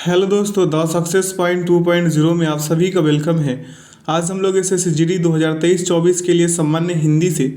Hello दोस्तों, the success point 2.0 में आप सभी का वेलकम है। आज हम लोग SSGD 2023-24 के लिए सामान्य हिंदी से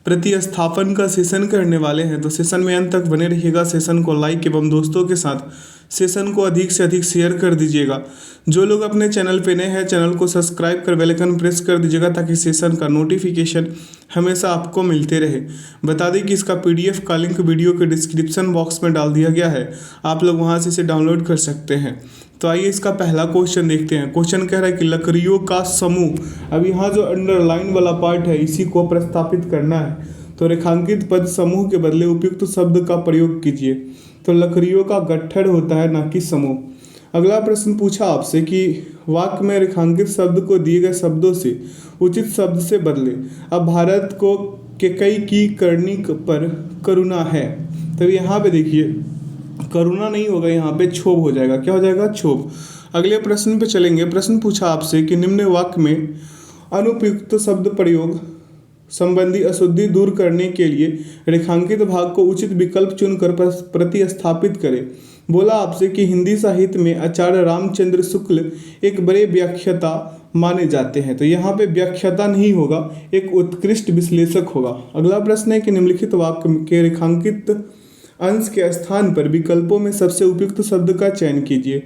प्रतिस्थापन का सेशन करने वाले हैं। तो सेशन में अंत तक बने रहिएगा। सेशन को लाइक एवं दोस्तों के साथ सेशन को अधिक से अधिक शेयर कर दीजिएगा। जो लोग अपने चैनल पे नए हैं, चैनल को सब्सक्राइब कर बेल आइकन प्रेस कर दीजिएगा ताकि सेशन का नोटिफिकेशन हमेशा आपको मिलते रहे। बता दें कि इसका PDF का लिंक वीडियो के डिस्क्रिप्शन बॉक्स में डाल दिया गया है, आप लोग वहां से इसे डाउनलोड कर सकते हैं। तो आइए इसका पहला क्वेश्चन देखते हैं। क्वेश्चन कह रहा है कि लकड़ियों का समूह, अब यहाँ जो अंडरलाइन वाला पार्ट है इसी को प्रस्तावित करना है। तो रेखांकित पद समूह के बदले उपयुक्त शब्द का प्रयोग कीजिए। तो लकड़ियों का गट्ठर होता है, ना कि समूह। अगला प्रश्न पूछा आपसे कि वाक्य में रेखांकित शब्द को दिए गए शब्दों से उचित शब्द से बदले। अब भारत को केकई की करनी पर करुणा है, तो यहाँ पे देखिए करुणा नहीं होगा, यहाँ पे क्षोभ हो जाएगा। क्या हो जाएगा? क्षोभ। अगले प्रश्न पे चलेंगे। प्रश्न पूछा आपसे कि निम्न वाक्य में अनुपयुक्त शब्द प्रयोग संबंधी अशुद्धि दूर करने के लिए रेखांकित भाग को उचित विकल्प चुनकर प्रतिस्थापित करें। बोला आपसे कि हिंदी साहित्य में आचार्य रामचंद्र शुक्ल एक बड़े व्याख्याता माने जाते हैं। तो यहाँ पे व्याख्याता नहीं होगा, एक उत्कृष्ट विश्लेषक होगा। अगला प्रश्न है कि निम्नलिखित वाक्य के रेखांकित अंश के स्थान पर विकल्पों में सबसे उपयुक्त शब्द का चयन कीजिए।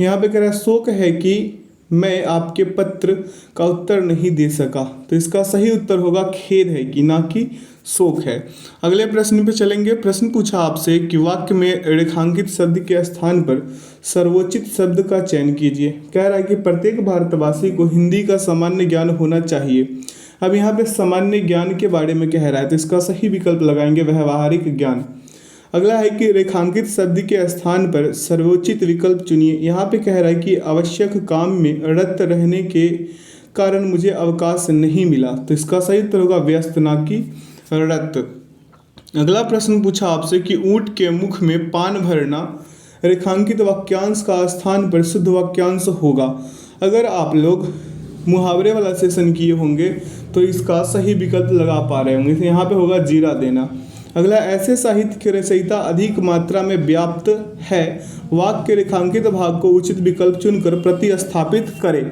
यहाँ पे कह रहा है शोक है कि मैं आपके पत्र का उत्तर नहीं दे सका। तो इसका सही उत्तर होगा खेद है कि, ना कि शोक है। अगले प्रश्न पे चलेंगे। प्रश्न पूछा आपसे कि वाक्य में रेखांकित शब्द के स्थान पर सर्वोचित शब्द का चयन कीजिए। कह रहा है कि प्रत्येक भारतवासी को हिंदी का सामान्य ज्ञान होना चाहिए। अब यहाँ पे सामान्य ज्ञान के बारे में कह रहा है, तो इसका सही विकल्प लगाएंगे व्यावहारिक ज्ञान। अगला है कि रेखांकित शब्द के स्थान पर सर्वोचित विकल्प चुनिए। यहाँ पे कह रहा है कि आवश्यक काम में रत रहने के कारण मुझे अवकाश नहीं मिला। तो इसका सही उत्तर होगा व्यस्त, ना कि रत। अगला प्रश्न पूछा आपसे कि ऊंट के मुख में पान भरना रेखांकित वाक्यांश का स्थान पर शुद्ध वाक्यांश होगा। अगर आप लोग मुहावरे वाला सेशन किए होंगे तो इसका सही विकल्प लगा पा रहे होंगे। तो यहाँ पे होगा जीरा देना। अगला, ऐसे साहित्य की रचयिता अधिक मात्रा में व्याप्त है, वाक्य के रेखांकित भाग को उचित विकल्प चुनकर प्रतिस्थापित करें।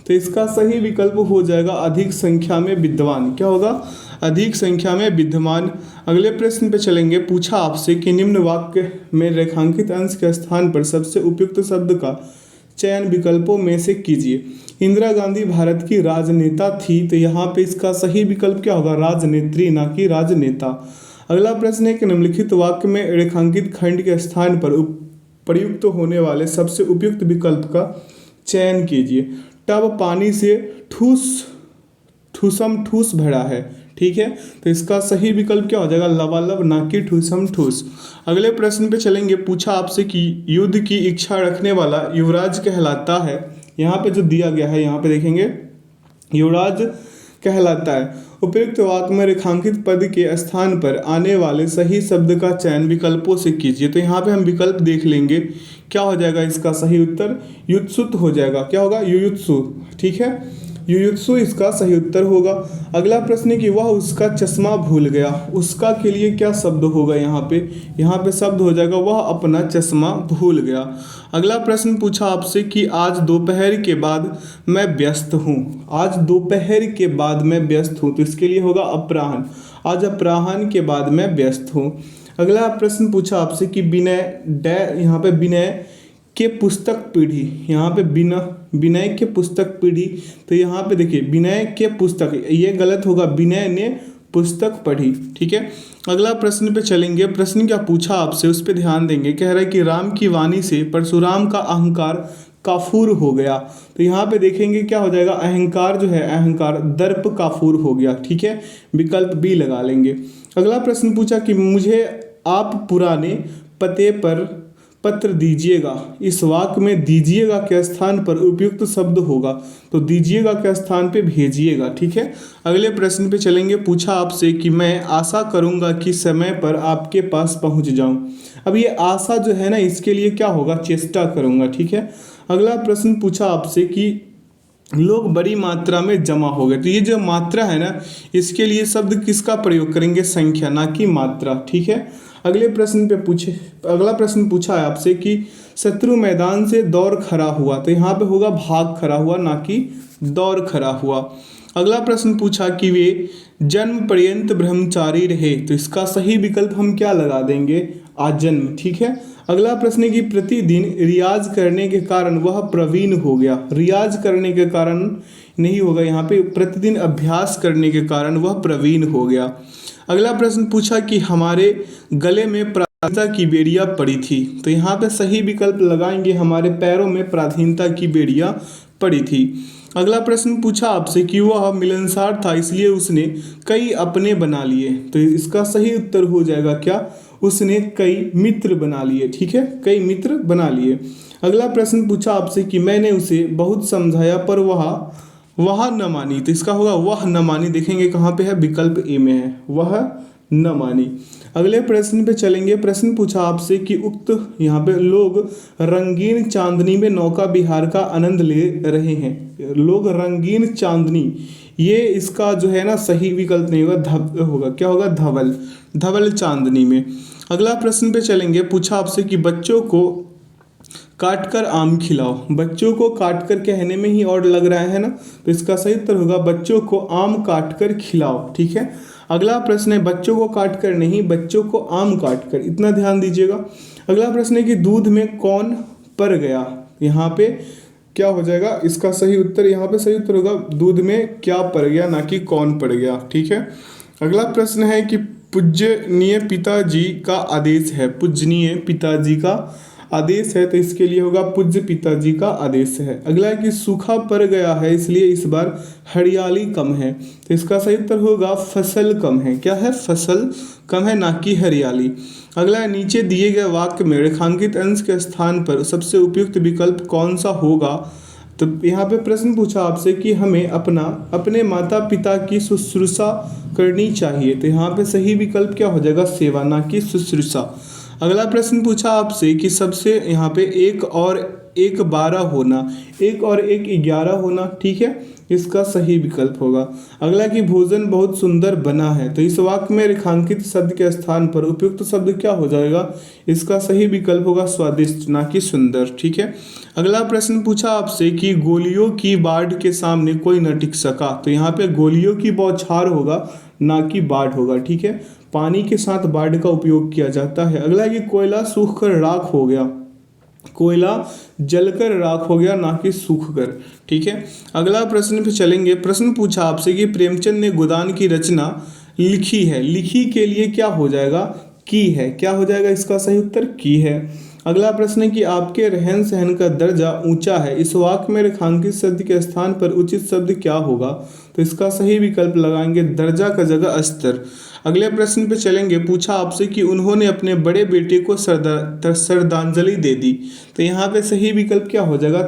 तो इसका सही विकल्प हो जाएगा अधिक संख्या में विद्वान। क्या होगा? अधिक संख्या में विद्वान। अगले प्रश्न पे चलेंगे। पूछा आपसे कि निम्न वाक्य में रेखांकित अंश के स्थान पर सबसे उपयुक्त शब्द का चयन विकल्पों में से कीजिए। इंदिरा गांधी भारत की राजनेता थी, तो यहाँ पे इसका सही विकल्प क्या होगा? राजनेत्री, ना कि राजनेता। अगला प्रश्न है कि निम्नलिखित वाक्य में रेखांकित खंड के स्थान पर प्रयुक्त होने वाले सबसे उपयुक्त विकल्प का चयन कीजिए। टब पानी से ठूसम ठूस भरा है। ठीक है, तो इसका सही विकल्प क्या हो जाएगा? लबालब, ना कि ठूसम ठूस। अगले प्रश्न पे चलेंगे। पूछा आपसे कि युद्ध की इच्छा रखने वाला युवराज कहलाता है। यहाँ पे जो दिया गया है, यहाँ पे देखेंगे युवराज कहलाता है। उपयुक्त वाक्य में रेखांकित पद के स्थान पर आने वाले सही शब्द का चयन विकल्पों से कीजिए। तो यहाँ पे हम विकल्प देख लेंगे, क्या हो जाएगा इसका सही उत्तर? युत्सुत हो जाएगा। क्या होगा? युयुत्सु। ठीक है, युयुत्सु इसका सही उत्तर होगा। अगला प्रश्न है कि वह उसका चश्मा भूल गया। उसका के लिए क्या शब्द होगा? यहाँ पे शब्द हो जाएगा वह अपना चश्मा भूल गया। अगला प्रश्न पूछा आपसे कि आज दोपहर के बाद मैं व्यस्त हूँ। आज दोपहर के बाद मैं व्यस्त हूँ, तो इसके लिए होगा अपराह्न। आज अपराह्न के बाद मैं व्यस्त हूँ। अगला प्रश्न पूछा आपसे कि यहाँ पे विनय के पुस्तक पीढ़ी, यहाँ पे विनय के पुस्तक पीढ़ी, तो यहाँ पे देखिए विनय के पुस्तक, ये गलत होगा, विनय ने पुस्तक पढ़ी। ठीक है, अगला प्रश्न पे चलेंगे। प्रश्न क्या पूछा आपसे उस पे ध्यान देंगे। कह रहा है कि राम की वाणी से परशुराम का अहंकार काफूर हो गया। तो यहाँ पे देखेंगे क्या हो जाएगा? अहंकार जो है, अहंकार दर्प काफूर हो गया। ठीक है, विकल्प बी लगा लेंगे। अगला प्रश्न पूछा कि मुझे आप पुराने पते पर पत्र दीजिएगा। इस वाक्य में दीजिएगा के स्थान पर उपयुक्त शब्द होगा, तो दीजिएगा के स्थान पे भेजिएगा। ठीक है, अगले प्रश्न पे चलेंगे। पूछा आपसे कि मैं आशा करूंगा कि समय पर आपके पास पहुंच जाऊं। अब ये आशा जो है ना, इसके लिए क्या होगा? चेष्टा करूंगा। ठीक है, अगला प्रश्न पूछा आपसे कि लोग बड़ी मात्रा में जमा हो गए। तो ये जो मात्रा है ना, इसके लिए शब्द किसका प्रयोग करेंगे? संख्या, ना कि मात्रा। ठीक है। अगला प्रश्न पूछा है आपसे कि शत्रु मैदान से दौड़ खड़ा हुआ, तो यहाँ पे होगा भाग खड़ा हुआ, ना कि दौड़ खड़ा हुआ। अगला प्रश्न पूछा कि वे जन्म पर्यंत ब्रह्मचारी रहे, तो इसका सही विकल्प हम क्या लगा देंगे? आजन्म। ठीक है। अगला प्रश्न है कि प्रतिदिन रियाज करने के कारण वह प्रवीण हो गया। रियाज करने के कारण नहीं होगा, यहाँ पे प्रतिदिन अभ्यास करने के कारण वह प्रवीण हो गया। अगला प्रश्न पूछा कि हमारे गले में प्राधीनता की बेड़ियां पड़ी थी, तो यहाँ पे सही विकल्प लगाएंगे हमारे पैरों में प्राधीनता की बेड़ियां पड़ी थी। अगला प्रश्न पूछा आपसे कि वह मिलनसार था इसलिए उसने कई अपने बना लिए, तो इसका सही उत्तर हो जाएगा क्या? उसने कई मित्र बना लिए। ठीक है, कई मित्र बना लिए। अगला प्रश्न पूछा आपसे कि मैंने उसे बहुत समझाया पर वह न मानी, तो इसका होगा वह न मानी। देखेंगे कहाँ पे है? विकल्प ए में है, वह न मानी। अगले प्रश्न पे चलेंगे। प्रश्न पूछा आपसे कि उक्त यहाँ पे लोग रंगीन चांदनी में नौका विहार का आनंद ले रहे हैं। लोग रंगीन चांदनी, ये इसका जो है ना सही विकल्प नहीं होगा, होगा क्या होगा? धवल, धवल चांदनी में। अगला प्रश्न पे चलेंगे। पूछा आपसे कि बच्चों को काट कर आम खिलाओ। बच्चों को काट कर कहने में ही और लग रहा है ना, तो इसका सही उत्तर होगा बच्चों को आम काट कर खिलाओ। ठीक है। अगला प्रश्न है बच्चों को काट कर नहीं, बच्चों को आम काट कर, इतना ध्यान दीजिएगा। अगला प्रश्न है कि दूध में कौन पड़ गया। यहाँ पे क्या हो जाएगा? इसका सही उत्तर, यहाँ पे सही उत्तर होगा दूध में क्या पड़ गया, ना कि कौन पड़ गया। ठीक है। अगला प्रश्न है कि पूजनीय पिताजी का आदेश है। पूजनीय पिताजी का आदेश है, तो इसके लिए होगा पूज्य पिताजी का आदेश है। अगला है कि सूखा पड़ गया है इसलिए इस बार हरियाली कम है, तो इसका सही उत्तर होगा फसल कम है। क्या है? फसल कम है, ना कि हरियाली। अगला है नीचे दिए गए वाक्य में रेखांकित अंश के स्थान पर सबसे उपयुक्त विकल्प कौन सा होगा। तो यहाँ पे प्रश्न पूछा आपसे कि हमें अपने माता पिता की शुश्रूषा करनी चाहिए, तो यहाँ पे सही विकल्प क्या हो जाएगा? सेवा, ना कि शुश्रूषा। अगला प्रश्न पूछा आपसे कि सबसे यहाँ पे 1 और 1 12 होना, 1 और 1 11 होना। ठीक है, इसका सही विकल्प होगा। अगला कि भोजन बहुत सुंदर बना है, तो इस वाक्य में रेखांकित शब्द के स्थान पर उपयुक्त शब्द क्या हो जाएगा? इसका सही विकल्प होगा स्वादिष्ट, ना कि सुंदर। ठीक है। अगला प्रश्न पूछा आपसे कि गोलियों की बाढ़ के सामने कोई न टिक सका, तो यहाँ पे गोलियों की बौछार होगा, ना कि बाढ़ होगा। ठीक है, पानी के साथ बाढ़ का उपयोग किया जाता है। अगला है कि कोयला सूखकर राख हो गया, कोयला जलकर राख हो गया, ना कि सूखकर। ठीक है। अगला प्रश्न पे चलेंगे। प्रश्न पूछा आपसे कि प्रेमचंद ने गोदान की रचना लिखी है, लिखी के लिए क्या हो जाएगा? की है। क्या हो जाएगा? इसका सही उत्तर की है। अगला प्रश्न है कि आपके रहन सहन का दर्जा ऊंचा है, इस वाक्य में रेखांकित शब्द के स्थान पर उचित शब्द क्या होगा? तो इसका सही विकल्प लगाएंगे दर्जा का जगह स्तर। अगले प्रश्न पे चलेंगे। पूछा आपसे कि उन्होंने अपने बड़े बेटे को श्रद्धांजलि दे दी, तो यहाँ पे सही विकल्प क्या हो जाएगा?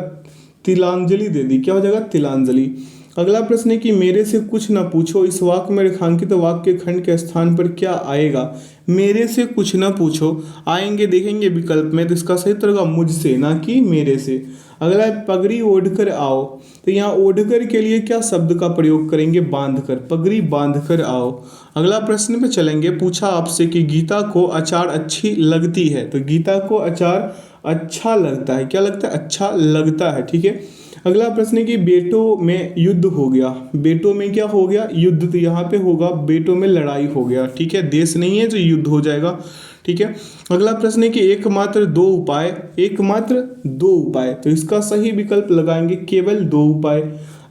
तिलांजलि दे दी। क्या हो जाएगा? तिलांजलि। अगला प्रश्न है कि मेरे से कुछ न पूछो, इस वाक्य में रेखांकित वाक्य खंड के स्थान पर क्या आएगा? मेरे से कुछ न पूछो आएंगे, देखेंगे विकल्प में, तो इसका सही उत्तर होगा मुझसे, ना कि मेरे से। अगला है पगड़ी ओढ़कर आओ, तो यहाँ ओढ़कर के लिए क्या शब्द का प्रयोग करेंगे? बांधकर, पगड़ी बांधकर आओ। अगला प्रश्न पे चलेंगे। पूछा आपसे कि गीता को अचार अच्छी लगती है, तो गीता को अचार अच्छा लगता है। क्या लगता है? अच्छा लगता है। ठीक है। अगला प्रश्न है कि बेटों में युद्ध हो गया, बेटों में क्या हो गया? युद्ध, तो यहाँ पे होगा बेटों में लड़ाई हो गया। ठीक है, देश नहीं है तो युद्ध हो जाएगा। ठीक है। अगला प्रश्न है कि एकमात्र 2 उपाय, एकमात्र 2 उपाय, तो इसका सही विकल्प लगाएंगे केवल 2 उपाय।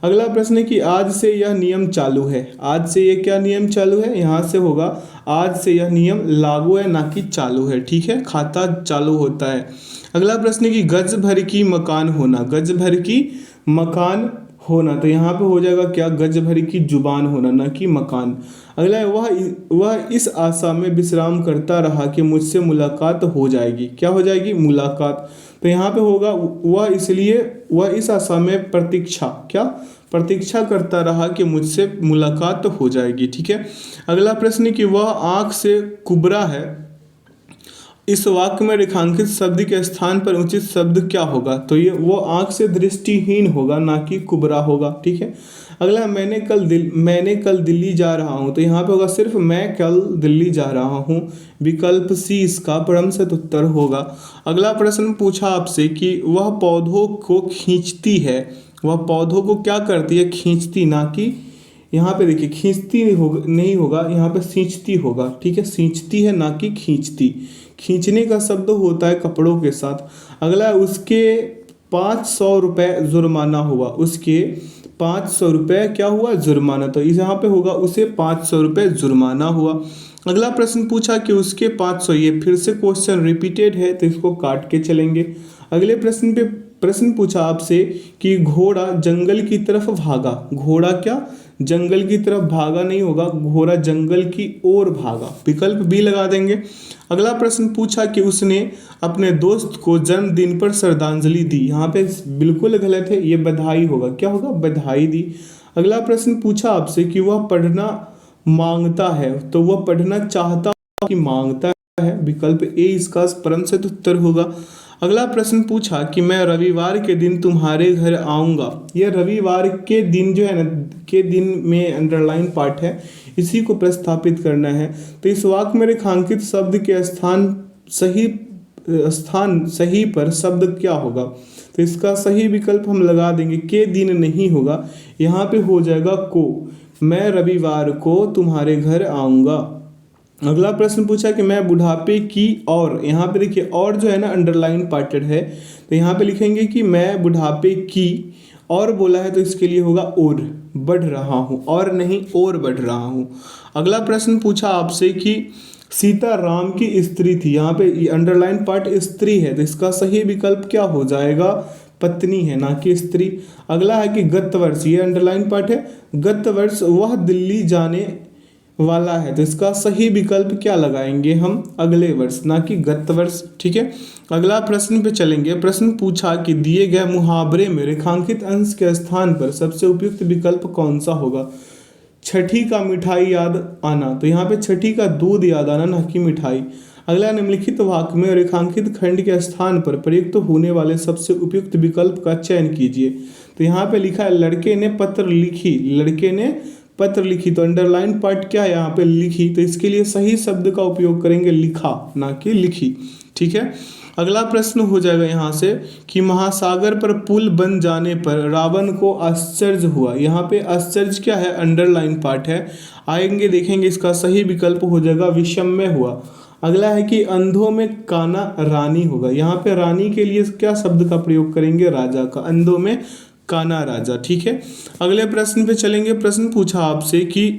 अगला प्रश्न है कि आज से यह नियम चालू है, आज से ये क्या नियम चालू है? यहाँ से होगा आज से यह नियम लागू है, ना कि चालू है। ठीक है, खाता चालू होता है। अगला प्रश्न है कि गज भर की मकान होना, गज भर की मकान होना, तो यहाँ पे हो जाएगा क्या? गज भर की जुबान होना, ना कि मकान। अगला है वह इस आशा में विश्राम करता रहा कि मुझसे मुलाकात हो जाएगी। क्या हो जाएगी? मुलाकात। तो यहाँ पे होगा वह इसलिए, वह इस आशा में प्रतीक्षा, क्या प्रतीक्षा करता रहा कि मुझसे मुलाकात हो जाएगी। ठीक है। अगला प्रश्न कि वह आँख से कुबरा है, इस वाक्य में रेखांकित शब्द के स्थान पर उचित शब्द क्या होगा? तो ये वो आंख से दृष्टिहीन होगा, ना कि कुबरा होगा। ठीक है। अगला, मैंने कल दिल्ली जा रहा हूँ, तो यहाँ पे होगा सिर्फ मैं कल दिल्ली जा रहा हूँ। विकल्प सी इसका परमशत उत्तर होगा। अगला प्रश्न पूछा आपसे कि वह पौधों को खींचती है, वह पौधों को क्या करती है? खींचती, ना कि यहाँ पे देखिए खींचती नहीं होगा, यहाँ पे सींचती होगा। ठीक है, सींचती है ना कि खींचती। खींचने का शब्द होता है कपड़ों के साथ। अगला, उसके 500 रुपये जुर्माना हुआ, उसके 500 रुपये क्या हुआ? जुर्माना। तो इस यहाँ पे होगा उसे 500 रुपये जुर्माना हुआ। अगला प्रश्न पूछा कि उसके 500, ये फिर से क्वेश्चन रिपीटेड है तो इसको काट के चलेंगे। अगले प्रश्न पे प्रश्न पूछा आपसे कि घोड़ा जंगल की तरफ भागा। घोड़ा क्या जंगल की तरफ भागा नहीं होगा, घोड़ा जंगल की ओर भागा। विकल्प बी लगा देंगे। अगला प्रश्न पूछा कि उसने अपने दोस्त को जन्मदिन पर श्रद्धांजलि दी। यहाँ पे बिल्कुल गलत है, ये बधाई होगा। क्या होगा? बधाई दी। अगला प्रश्न पूछा आपसे कि वह पढ़ना मांगता है, तो वह पढ़ना चाहता कि मांगता है। विकल्प ए इसका परमशत उत्तर होगा। अगला प्रश्न पूछा कि मैं रविवार के दिन तुम्हारे घर आऊँगा। यह रविवार के दिन जो है ना, के दिन में अंडरलाइन पार्ट है, इसी को प्रस्थापित करना है। तो इस वाक्य में रेखांकित शब्द के स्थान सही पर शब्द क्या होगा? तो इसका सही विकल्प हम लगा देंगे, के दिन नहीं होगा, यहाँ पे हो जाएगा को। मैं रविवार को तुम्हारे घर आऊँगा। अगला प्रश्न पूछा कि मैं बुढ़ापे की, और यहाँ पे देखिए और जो है ना अंडरलाइन पार्टेड है, तो यहाँ पे लिखेंगे कि मैं बुढ़ापे की और बोला है, तो इसके लिए होगा और, बढ़ रहा हूँ, और नहीं और बढ़ रहा हूँ। अगला प्रश्न पूछा आपसे कि सीता राम की स्त्री थी। यहाँ पे अंडरलाइन पार्ट स्त्री है, तो इसका सही विकल्प क्या हो जाएगा? पत्नी है, ना कि स्त्री। अगला है कि गत वर्ष, ये अंडरलाइन पार्ट है, गत वर्ष वह दिल्ली जाने वाला है, तो इसका सही विकल्प क्या लगाएंगे हम? अगले वर्ष, ना कि गत वर्ष। ठीक है। अगला प्रश्न पे चलेंगे। प्रश्न पूछा कि दिए गए मुहावरे में रेखांकित अंश के स्थान पर सबसे उपयुक्त विकल्प कौन सा होगा? छठी का मिठाई याद आना, तो यहाँ पे छठी का दूध याद आना, ना कि मिठाई। अगला, निम्नलिखित वाक्य में रेखांकित खंड के स्थान पर प्रयुक्त होने वाले सबसे उपयुक्त विकल्प का चयन कीजिए। तो यहाँ पे लिखा है लड़के ने पत्र लिखी, लड़के ने पत्र लिखी, तो अंडरलाइन पार्ट क्या है? यहाँ पे लिखी, तो इसके लिए सही शब्द का उपयोग करेंगे लिखा, ना कि लिखी। ठीक है। अगला प्रश्न हो जाएगा यहाँ से कि महासागर पर पुल बन जाने पर रावण को आश्चर्य हुआ। यहाँ पे आश्चर्य क्या है? अंडरलाइन पार्ट है, आएंगे देखेंगे। इसका सही विकल्प हो जाएगा विषम्य हुआ। अगला है कि अंधों में काना रानी होगा। यहाँ पे रानी के लिए क्या शब्द का प्रयोग करेंगे? राजा का। अंधों में काना राजा। ठीक है। अगले प्रश्न पे चलेंगे। प्रश्न पूछा आपसे कि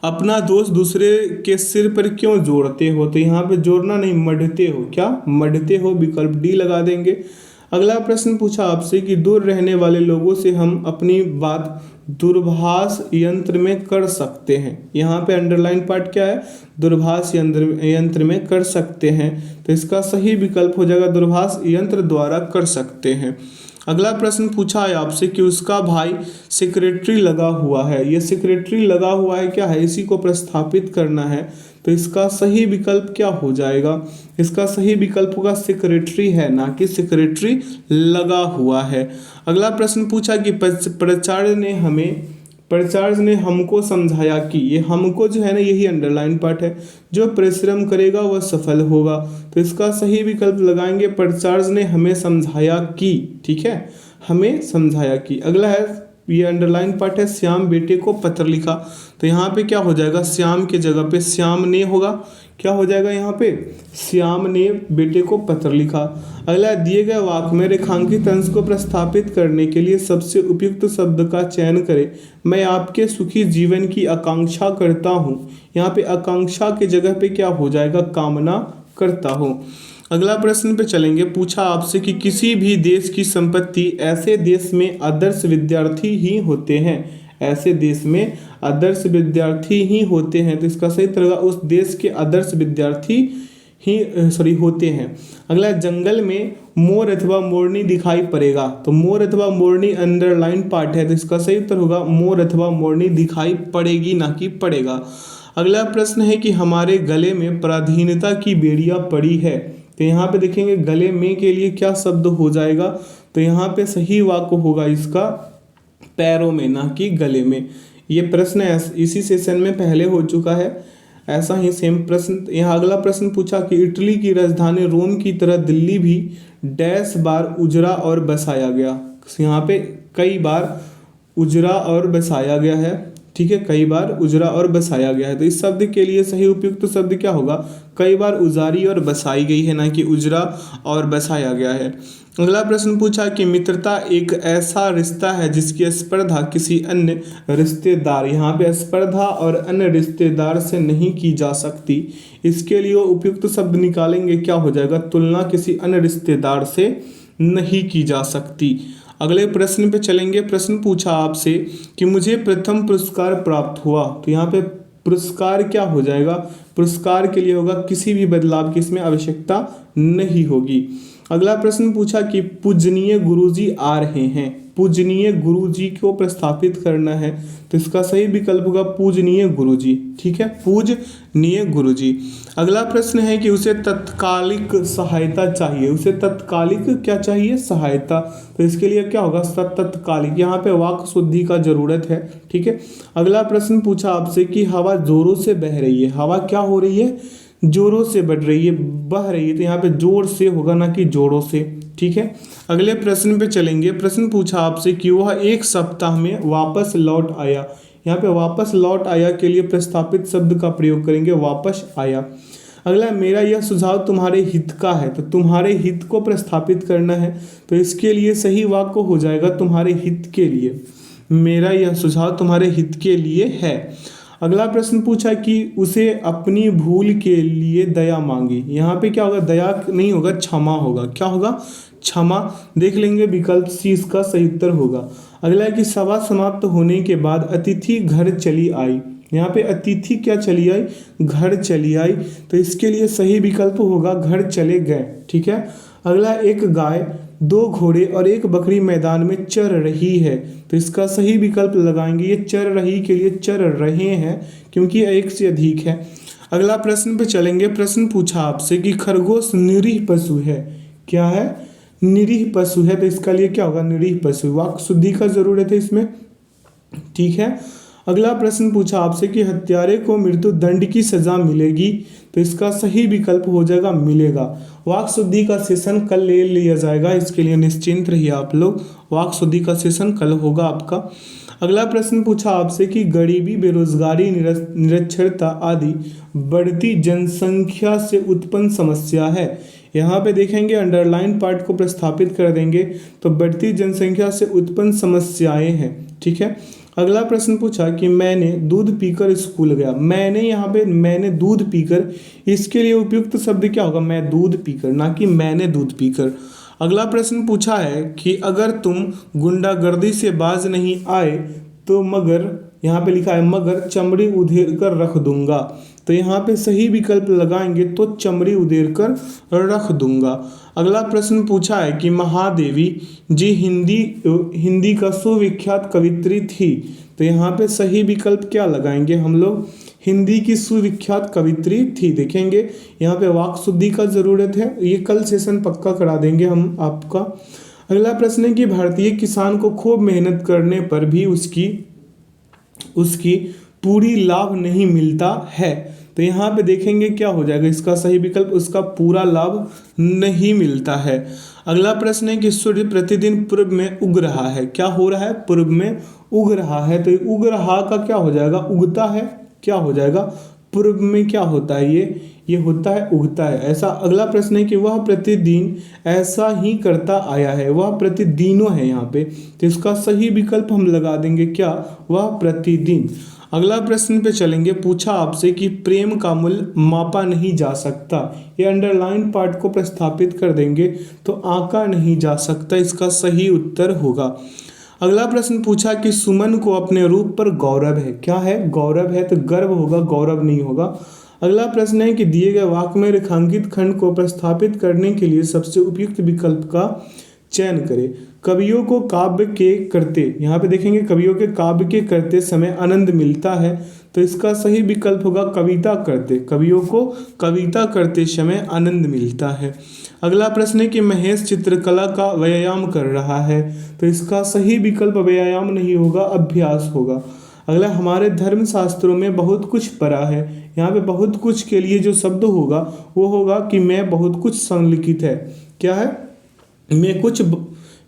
अपना दोष दूसरे के सिर पर क्यों जोड़ते हो? तो यहाँ पे जोड़ना नहीं, मढ़ते हो। क्या? मढ़ते हो। विकल्प डी लगा देंगे। अगला प्रश्न पूछा आपसे कि दूर रहने वाले लोगों से हम अपनी बात दूरभाष यंत्र में कर सकते हैं। यहाँ पे अंडरलाइन पार्ट क्या है? दूरभाष यंत्र में कर सकते हैं, तो इसका सही विकल्प हो जाएगा दूरभाष यंत्र द्वारा कर सकते हैं। अगला प्रश्न पूछा है आपसे कि उसका भाई सेक्रेटरी लगा हुआ है। ये सेक्रेटरी लगा हुआ है क्या है? इसी को प्रस्थापित करना है, तो इसका सही विकल्प क्या हो जाएगा? इसका सही विकल्प होगा सेक्रेटरी है, ना कि सेक्रेटरी लगा हुआ है। अगला प्रश्न पूछा कि प्राचार्य ने हमको समझाया कि, ये हमको जो है ना यही अंडरलाइन पार्ट है, जो परिश्रम करेगा वह सफल होगा, तो इसका सही विकल्प लगाएंगे प्राचार्य ने हमें समझाया कि। ठीक है, हमें समझाया कि। अगला है, ये अंडरलाइन पार्ट है, श्याम बेटे को पत्र लिखा, तो यहाँ पे क्या हो जाएगा? श्याम के जगह पे श्याम ने होगा। क्या हो जाएगा यहाँ पे? श्याम ने बेटे को पत्र लिखा। अगला, दिए गए वाक्य में रेखांकित अंश को प्रस्थापित करने के लिए सबसे उपयुक्त शब्द का चयन करें। मैं आपके सुखी जीवन की आकांक्षा करता हूँ। यहाँ पे आकांक्षा के जगह पे क्या हो जाएगा? कामना करता हूँ। अगला प्रश्न पे चलेंगे। पूछा आपसे कि किसी भी देश की संपत्ति ऐसे देश में आदर्श विद्यार्थी ही होते हैं। ऐसे देश में आदर्श विद्यार्थी ही होते हैं, तो इसका सही तरह उस देश के आदर्श विद्यार्थी ही होते हैं। अगला, जंगल में मोर अथवा मोरनी दिखाई पड़ेगा, तो मोर अथवा मोरनी अंडरलाइन पार्ट है, तो इसका सही उत्तर होगा मोर अथवा मोरनी दिखाई पड़ेगी, ना कि पड़ेगा। अगला प्रश्न है कि हमारे गले में पराधीनता की बेड़ियां पड़ी है। तो यहाँ पे देखेंगे गले में के लिए क्या शब्द हो जाएगा, तो यहाँ पे सही वाक्य होगा इसका पैरों में, ना कि गले में। ये प्रश्न इसी सेशन में पहले हो चुका है। ऐसा ही सेम प्रश्न यहाँ अगला प्रश्न पूछा कि इटली की राजधानी रोम की तरह दिल्ली भी डैश बार उजरा और बसाया गया। यहाँ पे कई बार उजरा और बसाया गया है, ठीक है, कई बार उजरा और बसाया गया है। तो इस शब्द के लिए सही उपयुक्त शब्द क्या होगा, कई बार उजारी और बसाई गई है, ना कि उजरा और बसाया गया है। अगला प्रश्न पूछा कि मित्रता एक ऐसा रिश्ता है जिसकी स्पर्धा किसी अन्य रिश्तेदार, यहाँ पे स्पर्धा और अन्य रिश्तेदार से नहीं की जा सकती। इसके लिए उपयुक्त शब्द निकालेंगे, क्या हो जाएगा, तुलना किसी अन्य रिश्तेदार से नहीं की जा सकती। अगले प्रश्न पे चलेंगे। प्रश्न पूछा आपसे कि मुझे प्रथम पुरस्कार प्राप्त हुआ। तो यहाँ पे पुरस्कार क्या हो जाएगा, पुरस्कार के लिए होगा किसी भी बदलाव की इसमें आवश्यकता नहीं होगी। अगला प्रश्न पूछा कि पूजनीय गुरुजी आ रहे हैं। पूजनीय गुरुजी को प्रस्थापित करना है, तो इसका सही विकल्प होगा पूजनीय गुरुजी, ठीक है, पूजनीय गुरुजी। अगला प्रश्न है कि उसे तत्कालिक सहायता चाहिए। उसे तत्कालिक क्या चाहिए, सहायता। तो इसके लिए क्या होगा, तत्कालिक। यहाँ पे वाक्य शुद्धि का जरूरत है, ठीक है। अगला प्रश्न पूछा आपसे कि हवा जोरों से बह रही है। हवा क्या हो रही है, जोरों से बढ़ रही है, बह रही है। तो यहाँ पे जोर से होगा, ना कि जोरों से, ठीक है। अगले प्रश्न पे चलेंगे। प्रश्न पूछा आपसे कि वह एक सप्ताह में वापस लौट आया। यहाँ पे वापस लौट आया के लिए प्रस्तापित शब्द का प्रयोग करेंगे, वापस आया। अगला, मेरा यह सुझाव तुम्हारे हित का है। तो तुम्हारे हित को प्रस्थापित करना है, तो इसके लिए सही वाक्य हो जाएगा तुम्हारे हित के लिए। मेरा यह सुझाव तुम्हारे हित के लिए है। अगला प्रश्न पूछा कि उसे अपनी भूल के लिए दया मांगी। यहाँ पे क्या होगा, दया नहीं होगा, क्षमा होगा। क्या होगा, क्षमा। देख लेंगे विकल्प सी इसका सही उत्तर होगा। अगला है कि सभा समाप्त होने के बाद अतिथि घर चली आई। यहाँ पे अतिथि क्या चली आई, घर चली आई। तो इसके लिए सही विकल्प होगा घर चले गए, ठीक है। अगला, एक गाय, दो घोड़े और एक बकरी मैदान में चर रही है। तो इसका सही विकल्प लगाएंगे, ये चर रही के लिए चर रहे हैं, क्योंकि एक से अधिक है। अगला प्रश्न पे चलेंगे। प्रश्न पूछा आपसे कि खरगोश निरीह पशु है। क्या है, निरीह पशु है। तो इसका लिए क्या होगा, निरीह पशु। वाक्य शुद्धि का जरूरत है इसमें, ठीक है। अगला प्रश्न पूछा आपसे कि हत्यारे को मृत्यु दंड की सजा मिलेगी। तो इसका सही विकल्प हो जाएगा मिलेगा। वाक्य शुद्धि का सेशन कल ले लिया जाएगा, इसके लिए निश्चिंत रहिए आप लोग। वाक्य शुद्धि का सेशन कल होगा आपका। अगला प्रश्न पूछा आपसे कि गरीबी, बेरोजगारी, निरक्षरता आदि बढ़ती जनसंख्या से उत्पन्न समस्या है। यहाँ पे देखेंगे अंडरलाइन पार्ट को प्रस्थापित कर देंगे, तो बढ़ती जनसंख्या से उत्पन्न समस्याएं हैं, ठीक है। अगला प्रश्न पूछा कि मैंने दूध पीकर स्कूल गया। मैंने, यहाँ पे मैंने दूध पीकर, इसके लिए उपयुक्त शब्द क्या होगा, मैं दूध पीकर, ना कि मैंने दूध पीकर। अगला प्रश्न पूछा है कि अगर तुम गुंडागर्दी से बाज नहीं आए तो मगर, यहाँ पे लिखा है मगर चमड़ी उधेड़ कर रख दूंगा। तो यहाँ पे सही विकल्प लगाएंगे, तो चमड़ी उधेड़ कर रख दूंगा। अगला प्रश्न पूछा है कि महादेवी जी हिंदी का सुविख्यात कवित्री थी। तो यहाँ पे सही विकल्प क्या लगाएंगे हम लोग, हिंदी की सुविख्यात कवित्री थी। देखेंगे यहाँ पे वाक्य शुद्धि का जरूरत है, ये कल सेशन पक्का करा देंगे हम आपका। अगला प्रश्न है कि भारतीय किसान को खूब मेहनत करने पर भी उसकी पूरी लाभ नहीं मिलता है। तो यहाँ पे देखेंगे क्या हो जाएगा, इसका सही विकल्प उसका पूरा लाभ नहीं मिलता है। अगला प्रश्न है कि सूर्य प्रतिदिन पूर्व में उग रहा है। क्या हो रहा है, पूर्व में उग रहा है। तो उग रहा का क्या हो जाएगा, उगता है, क्या हो जाएगा, पूर्व में क्या होता है, ये होता है उगता है, ऐसा। अगला प्रश्न है कि वह प्रतिदिन ऐसा ही करता आया है। वह प्रतिदिनों है यहाँ पे, तो इसका सही विकल्प हम लगा देंगे क्या, वह प्रतिदिन। अगला प्रश्न पे चलेंगे। पूछा आपसे कि प्रेम का मूल्य मापा नहीं जा सकता। ये अंडरलाइन पार्ट को प्रस्थापित कर देंगे, तो आंका नहीं जा सकता, इसका सही उत्तर होगा। अगला प्रश्न पूछा कि सुमन को अपने रूप पर गौरव है। क्या है, गौरव है, तो गर्व होगा, गौरव नहीं होगा। अगला प्रश्न है कि दिए गए वाक्य में रेखांकित खंड को प्रस्थापित करने के लिए सबसे उपयुक्त विकल्प का चयन करें। कवियों को काव्य के करते, यहाँ पे देखेंगे कवियों के काव्य के करते समय आनंद मिलता है, तो इसका सही विकल्प होगा कविता करते। कवियों को कविता करते समय आनंद मिलता है। अगला प्रश्न है कि महेश चित्रकला का व्यायाम कर रहा है, तो इसका सही विकल्प व्यायाम नहीं होगा, अभ्यास होगा। अगला, हमारे धर्म शास्त्रों में बहुत कुछ पढ़ा है, यहाँ पे बहुत कुछ के लिए जो शब्द होगा वो होगा कि मैं बहुत कुछ संलिखित है। क्या है?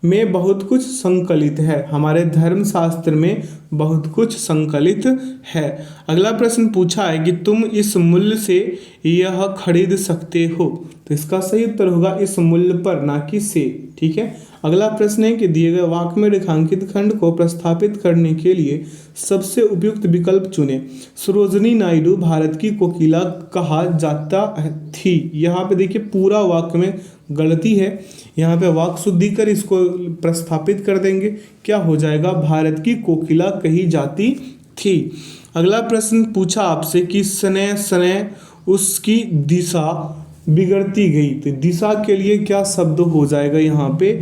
में बहुत कुछ संकलित है। हमारे धर्म शास्त्र में बहुत कुछ संकलित है। अगला प्रश्न पूछा है कि तुम इस मूल्य से यह खरीद सकते हो, तो इसका सही उत्तर होगा इस मूल्य पर, ना कि से। ठीक है। अगला प्रश्न है कि दिए गए वाक्य में रेखांकित खंड को प्रस्थापित करने के लिए सबसे उपयुक्त विकल्प चुने। सरोजिनी नायडू भारत की कोकिला कहा जाता थी। यहाँ पे देखिए पूरा वाक्य में गलती है, यहाँ पे वाक्य शुद्धि कर इसको प्रस्थापित कर देंगे, क्या हो जाएगा? भारत की कोकिला कही जाती थी। अगला प्रश्न पूछा आपसे कि सने सने उसकी दिशा बिगड़ती गई, तो दिशा के लिए क्या शब्द हो जाएगा? यहाँ पे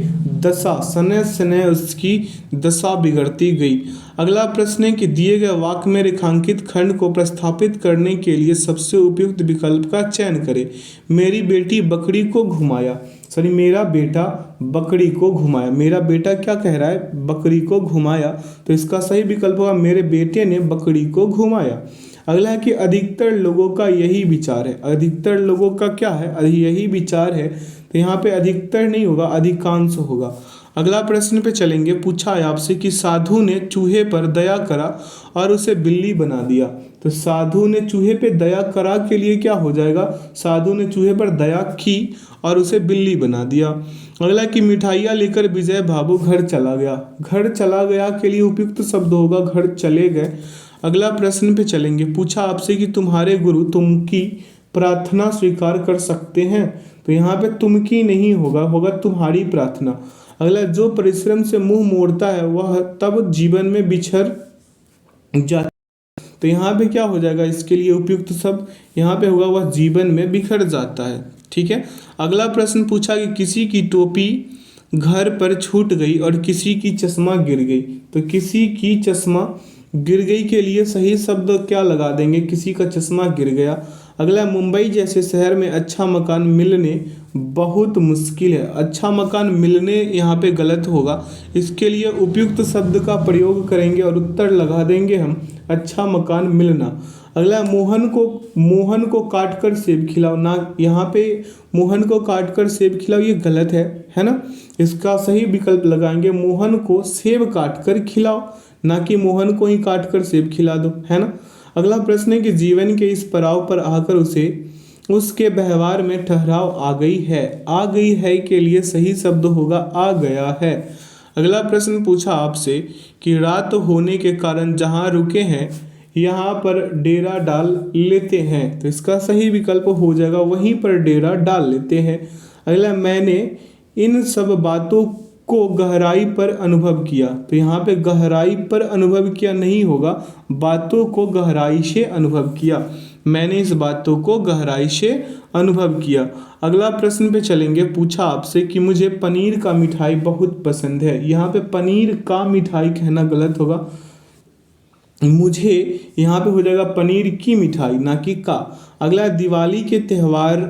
दशा। सने सने उसकी दशा बिगड़ती गई। अगला प्रश्न है कि दिए गए वाक्य में रेखांकित खंड को प्रस्थापित करने के लिए सबसे उपयुक्त विकल्प का चयन करें। मेरी बेटी बकरी को घुमाया, सॉरी मेरा बेटा बकरी को घुमाया। मेरा बेटा क्या कह रहा है? बकरी को घुमाया, तो इसका सही विकल्प होगा मेरे बेटे ने बकरी को घुमाया। अगला है कि अधिकतर लोगों का यही विचार है। अधिकतर लोगों का क्या है? यही विचार है, तो यहाँ पे अधिकतर नहीं होगा, अधिकांश होगा। अगला प्रश्न पे चलेंगे। पूछा है आपसे कि साधु ने चूहे पर दया करा और उसे बिल्ली बना दिया, तो साधु ने चूहे पे दया करा के लिए क्या हो जाएगा? साधु ने चूहे पर दया की और उसे बिल्ली बना दिया। अगला कि मिठाइयाँ लेकर विजय बाबू घर चला गया। घर चला गया के लिए उपयुक्त शब्द होगा घर चले गए। अगला प्रश्न पे चलेंगे। पूछा आपसे कि तुम्हारे गुरु तुम की प्रार्थना स्वीकार कर सकते हैं, तो यहाँ पे तुम की नहीं होगा, होगा तुम्हारी प्रार्थना। अगला, जो परिश्रम से मुंह मोड़ता है वह तब जीवन में बिछड़ जाता, तो यहाँ पे क्या हो जाएगा? इसके लिए उपयुक्त शब्द यहाँ पे होगा वह जीवन में बिखर जाता है। ठीक है। अगला प्रश्न पूछा कि किसी की टोपी घर पर छूट गई और किसी की चश्मा गिर गई, तो किसी की चश्मा गिर गई के लिए सही शब्द क्या लगा देंगे? किसी का चश्मा गिर गया। अगला, मुंबई जैसे शहर में अच्छा मकान मिलने बहुत मुश्किल है। अच्छा मकान मिलने यहाँ पे गलत होगा, इसके लिए उपयुक्त शब्द का प्रयोग करेंगे और उत्तर लगा देंगे हम अच्छा मकान मिलना। अगला, मोहन को काट कर सेब खिलाओ, ना यहाँ पे मोहन को काट कर सेब खिलाओ, ये गलत है ना। इसका सही विकल्प लगाएंगे मोहन को सेब काट कर खिलाओ, ना कि मोहन को ही काट कर सेब खिला दो, है ना। अगला प्रश्न है कि जीवन के इस पड़ाव पर आकर उसके व्यवहार में ठहराव आ गई है के लिए सही शब्द होगा आ गया है। अगला प्रश्न पूछा आपसे कि रात होने के कारण जहाँ रुके हैं यहाँ पर डेरा डाल लेते हैं, तो इसका सही विकल्प हो जाएगा वहीं पर डेरा डाल लेते हैं। अगला, मैंने इन सब बातों को गहराई पर अनुभव किया, तो यहाँ पे गहराई पर अनुभव किया नहीं होगा, बातों को गहराई से अनुभव किया। मैंने इस बातों को गहराई से अनुभव किया। अगला प्रश्न पे चलेंगे। पूछा आपसे कि मुझे पनीर का मिठाई बहुत पसंद है, यहाँ पे पनीर का मिठाई कहना गलत होगा, मुझे यहाँ पे हो जाएगा पनीर की मिठाई, ना कि का। अगला, दिवाली के त्यौहार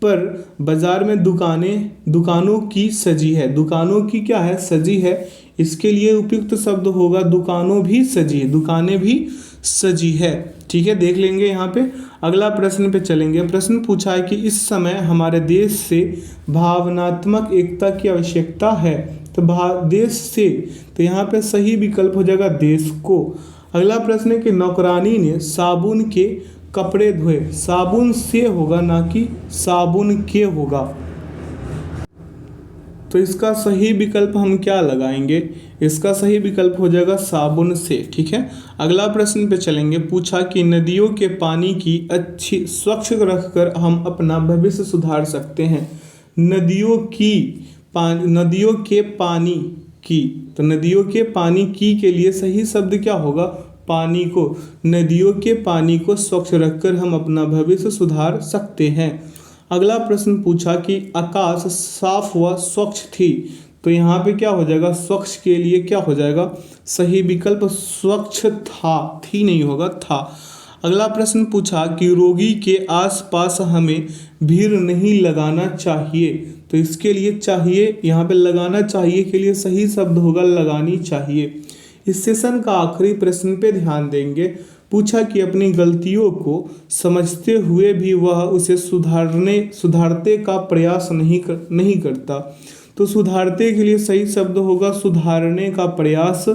पर बाजार में दुकानों की सजी है। दुकानों की क्या है? सजी है। इसके लिए उपयुक्त शब्द होगा दुकानों भी सजी है, दुकानें भी सजी है। ठीक है, देख लेंगे यहाँ पे। अगला प्रश्न पे चलेंगे। प्रश्न पूछा है कि इस समय हमारे देश से भावनात्मक एकता की आवश्यकता है, तो देश से, तो यहाँ पे सही विकल्प हो जाएगा देश को। अगला प्रश्न है कि नौकरानी ने साबुन के कपड़े धोए, साबुन से होगा ना कि साबुन के होगा, तो इसका सही विकल्प हम क्या लगाएंगे? इसका सही विकल्प हो जाएगा साबुन से। ठीक है। अगला प्रश्न पे चलेंगे। पूछा कि नदियों के पानी की अच्छी स्वच्छ रखकर हम अपना भविष्य सुधार सकते हैं। नदियों के पानी की, तो नदियों के पानी की के लिए सही शब्द क्या होगा? पानी को। नदियों के पानी को स्वच्छ रखकर हम अपना भविष्य सुधार सकते हैं। अगला प्रश्न पूछा कि आकाश साफ व स्वच्छ थी, तो यहाँ पे क्या हो जाएगा, स्वच्छ के लिए क्या हो जाएगा, सही विकल्प स्वच्छ था, थी नहीं होगा, था। अगला प्रश्न पूछा कि रोगी के आसपास हमें भीड़ नहीं लगाना चाहिए, तो इसके लिए चाहिए, यहाँ पे लगाना चाहिए के लिए सही शब्द होगा लगानी चाहिए। इस सेशन का आखिरी प्रश्न पे ध्यान देंगे। पूछा कि अपनी गलतियों को समझते हुए भी वह उसे सुधारते का प्रयास नहीं करता, तो सुधारते के लिए सही शब्द होगा सुधारने का प्रयास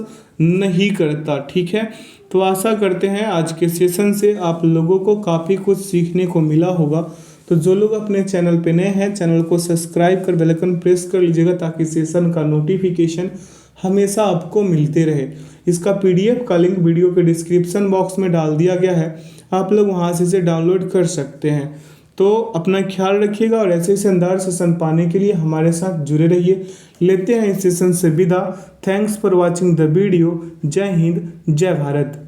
नहीं करता। ठीक है, तो आशा करते हैं आज के सेशन से आप लोगों को काफ़ी कुछ सीखने को मिला होगा। तो जो लोग अपने चैनल पे नए हैं, चैनल को सब्सक्राइब कर बेल आइकन प्रेस कर लीजिएगा ताकि सेशन का नोटिफिकेशन हमेशा आपको मिलते रहे। इसका पीडीएफ का लिंक वीडियो के डिस्क्रिप्शन बॉक्स में डाल दिया गया है, आप लोग वहां से इसे डाउनलोड कर सकते हैं। तो अपना ख्याल रखिएगा और ऐसे शानदार सेशन पाने के लिए हमारे साथ जुड़े रहिए। लेते हैं इस सेशन से विदा। Thanks for watching the video. जय हिंद, जय भारत।